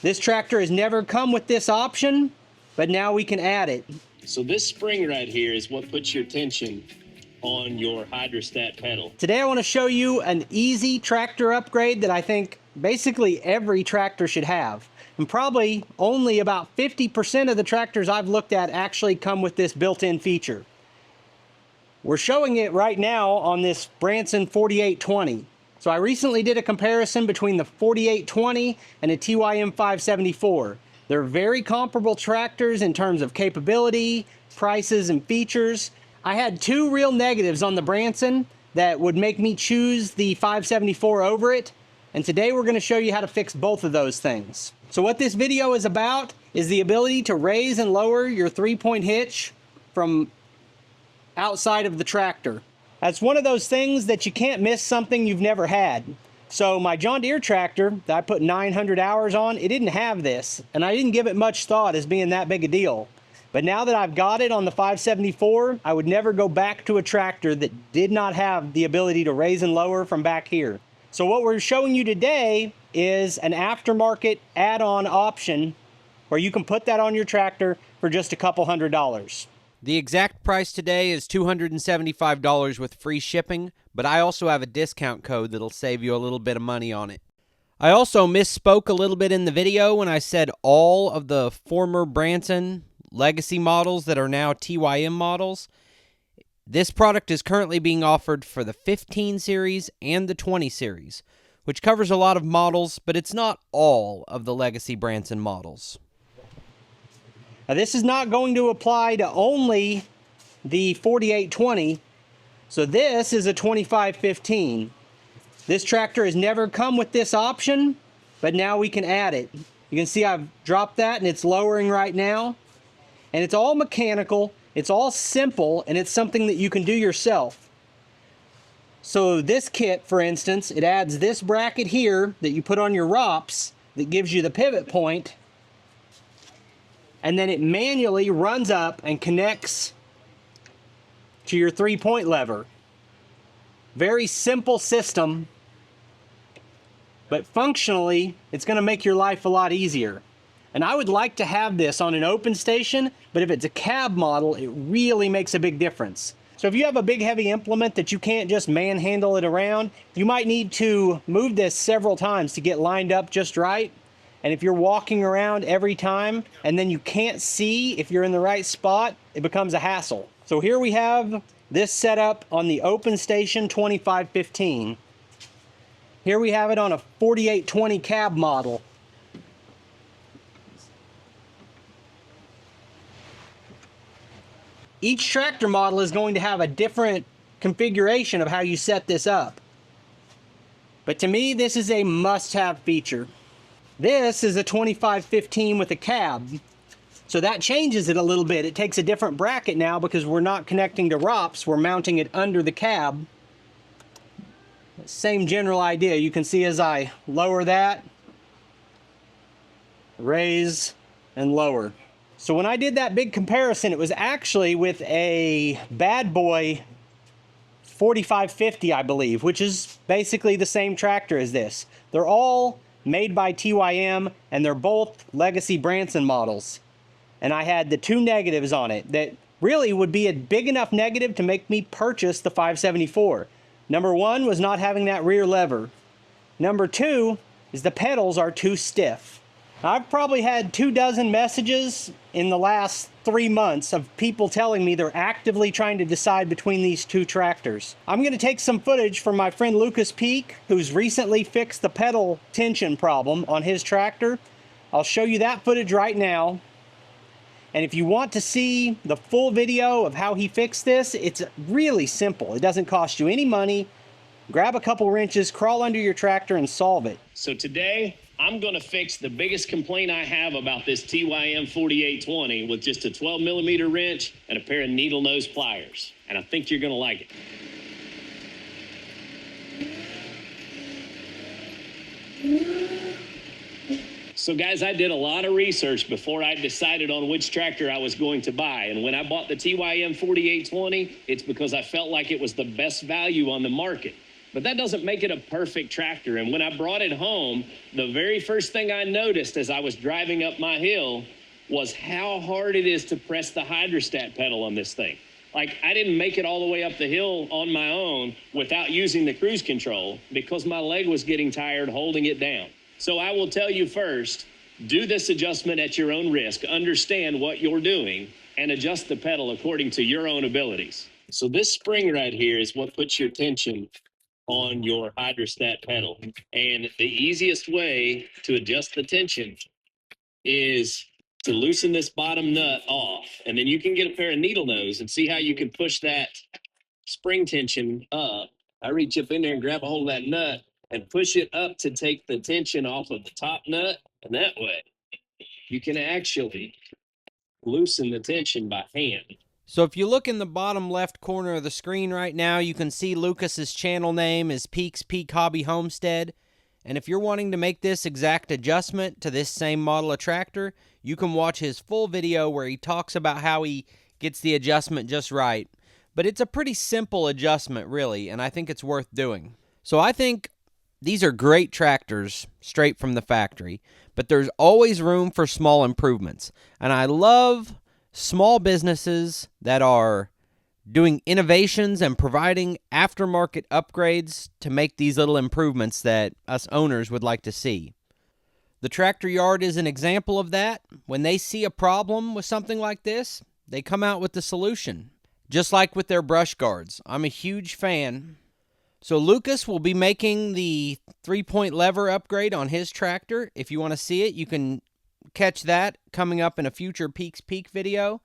This tractor has never come with this option, but now we can add it. So this spring right here is what puts your tension on your hydrostat pedal. Today I want to show you an easy tractor upgrade that I think basically every tractor should have. And probably only about 50% of the tractors I've looked at actually come with this built-in feature. We're showing it right now on this Branson 4820. So I recently did a comparison between the 4820 and a TYM 574. They're very comparable tractors in terms of capability, prices, and features. I had two real negatives on the Branson that would make me choose the 574 over it. And today we're going to show you how to fix both of those things. So what this video is about is the ability to raise and lower your 3-point hitch from outside of the tractor. That's one of those things that you can't miss something you've never had. So my John Deere tractor that I put 900 hours on, it didn't have this, and I didn't give it much thought as being that big a deal. But now that I've got it on the 574, I would never go back to a tractor that did not have the ability to raise and lower from back here. So what we're showing you today is an aftermarket add-on option where you can put that on your tractor for just a couple $100. The exact price today is $275 with free shipping, but I also have a discount code that'll save you a little bit of money on it. I also misspoke a little bit in the video when I said all of the former Branson legacy models that are now TYM models. This product is currently being offered for the 15 series and the 20 series, which covers a lot of models, but it's not all of the legacy Branson models. Now this is not going to apply to only the 4820, so this is a 2515. This tractor has never come with this option, but now we can add it. You can see I've dropped that and it's lowering right now. And it's all mechanical, it's all simple, and it's something that you can do yourself. So this kit, for instance, it adds this bracket here that you put on your ROPS that gives you the pivot point, and then it manually runs up and connects to your 3-point lever. Very simple system, but functionally, it's going to make your life a lot easier. And I would like to have this on an open station, but if it's a cab model, it really makes a big difference. So if you have a big heavy implement that you can't just manhandle it around, you might need to move this several times to get lined up just right. And if you're walking around every time and then you can't see if you're in the right spot, it becomes a hassle. So here we have this set up on the Open Station 2515. Here we have it on a 4820 cab model. Each tractor model is going to have a different configuration of how you set this up. But to me, this is a must-have feature. This is a 2515 with a cab, so that changes it a little bit. It takes a different bracket now because we're not connecting to ROPS, we're mounting it under the cab. Same general idea. You can see as I lower that, raise and lower. So when I did that big comparison, it was actually with a bad boy 4550, I believe, which is basically the same tractor as this. They're all made by TYM, and they're both legacy Branson models. And I had the two negatives on it that really would be a big enough negative to make me purchase the 574. Number one was not having that rear lever. Number two is the pedals are too stiff. I've probably had 24 messages in the last 3 months of people telling me they're actively trying to decide between these two tractors. I'm going to take some footage from my friend Lucas Peak, who's recently fixed the pedal tension problem on his tractor. I'll show you that footage right now. And if you want to see the full video of how he fixed this, it's really simple. It doesn't cost you any money. Grab a couple wrenches, crawl under your tractor, and solve it. So today, I'm going to fix the biggest complaint I have about this TYM 4820 with just a 12mm wrench and a pair of needle nose pliers. And I think you're going to like it. So guys, I did a lot of research before I decided on which tractor I was going to buy. And when I bought the TYM 4820, it's because I felt like it was the best value on the market. but that doesn't make it a perfect tractor. And when I brought it home, the very first thing I noticed as I was driving up my hill was how hard it is to press the hydrostat pedal on this thing. Like, I didn't make it all the way up the hill on my own without using the cruise control because my leg was getting tired holding it down. So I will tell you first, do this adjustment at your own risk. Understand what you're doing and adjust the pedal according to your own abilities. So this spring right here is what puts your tension on your hydrostat pedal. And the easiest way to adjust the tension is to loosen this bottom nut off. And then you can get a pair of needle nose and see how you can push that spring tension up. I reach up in there and grab a hold of that nut and push it up to take the tension off of the top nut. And that way you can actually loosen the tension by hand. So if you look in the bottom left corner of the screen right now, you can see Lucas's channel name is Peaks Peak Hobby Homestead. And if you're wanting to make this exact adjustment to this same model of tractor, you can watch his full video where he talks about how he gets the adjustment just right. But it's a pretty simple adjustment, really, and I think it's worth doing. So I think these are great tractors straight from the factory, but there's always room for small improvements. And I love small businesses that are doing innovations and providing aftermarket upgrades to make these little improvements that us owners would like to see. The tractor yard is an example of that. When they see a problem with something like this, they come out with the solution. Just like with their brush guards. I'm a huge fan. So Lucas will be making the 3-point lever upgrade on his tractor. If you want to see it, you can catch that coming up in a future Peaks Peak video.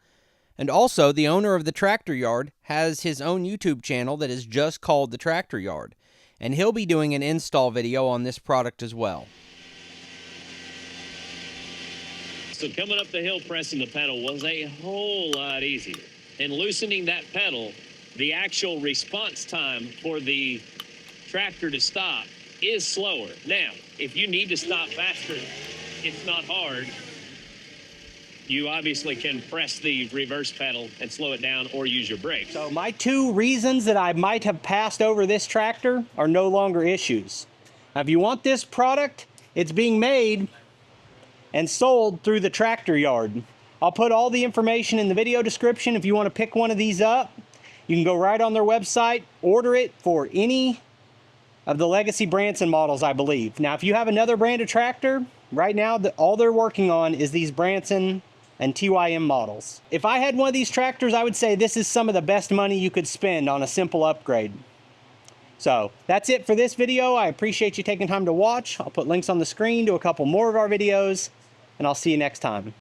And also, the owner of the tractor yard has his own YouTube channel that is just called The Tractor Yard. And he'll be doing an install video on this product as well. So coming up the hill pressing the pedal was a whole lot easier. And loosening that pedal, the actual response time for the tractor to stop is slower. Now, if you need to stop faster, it's not hard. You obviously can press the reverse pedal and slow it down or use your brakes. So my 2 reasons that I might have passed over this tractor are no longer issues. Now, if you want this product, it's being made and sold through the tractor yard. I'll put all the information in the video description. If you want to pick one of these up, you can go right on their website, order it for any of the Legacy Branson models, I believe. Now, if you have another brand of tractor, right now, all they're working on is these Branson and TYM models. If I had one of these tractors, I would say this is some of the best money you could spend on a simple upgrade. So that's it for this video. I appreciate you taking time to watch. I'll put links on the screen to a couple more of our videos, and I'll see you next time.